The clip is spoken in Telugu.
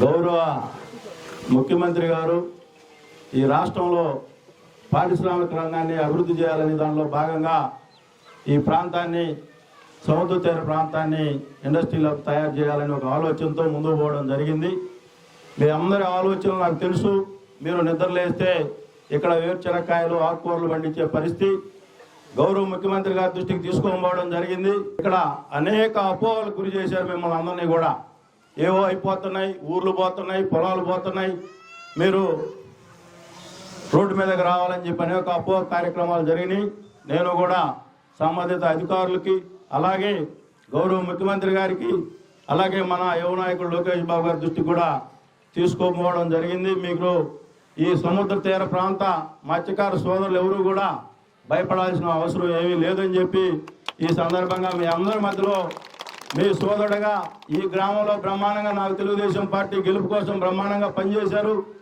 గౌరవ ముఖ్యమంత్రి గారు ఈ రాష్ట్రంలో పారిశ్రామిక రంగాన్ని అభివృద్ధి చేయాలని దానిలో భాగంగా ఈ ప్రాంతాన్ని సముద్ర తీర ప్రాంతాన్ని ఇండస్ట్రీలకు తయారు చేయాలని ఒక ఆలోచనతో ముందుకు పోవడం జరిగింది. మీ అందరి ఆలోచనలు నాకు తెలుసు. మీరు నిద్రలేస్తే ఇక్కడ వేరుచెనక్కాయలు ఆకుకూరలు పండించే పరిస్థితి గౌరవ ముఖ్యమంత్రి గారి దృష్టికి తీసుకొని జరిగింది. ఇక్కడ అనేక అపోహలకు గురి చేశారు మిమ్మల్ని అందరినీ కూడా. ఏవో అయిపోతున్నాయి, ఊర్లు పోతున్నాయి, పొలాలు పోతున్నాయి, మీరు రోడ్డు మీదకి రావాలని చెప్పి అనేక అపోహ కార్యక్రమాలు జరిగినాయి. నేను కూడా సంబంధిత అధికారులకి, అలాగే గౌరవ ముఖ్యమంత్రి గారికి, అలాగే మన యువ నాయకుడు లోకేష్ బాబు గారి దృష్టికి కూడా తీసుకోకపోవడం జరిగింది. మీకు ఈ సముద్ర తీర ప్రాంత మత్స్యకార సోదరులు ఎవరు కూడా భయపడాల్సిన అవసరం ఏమీ లేదని చెప్పి ఈ సందర్భంగా మీ అందరి మధ్యలో మీ సోదరుడుగా ఈ గ్రామంలో బ్రహ్మాండంగా నాకు తెలుగుదేశం పార్టీ గెలుపు కోసం బ్రహ్మాండంగా పనిచేశారు.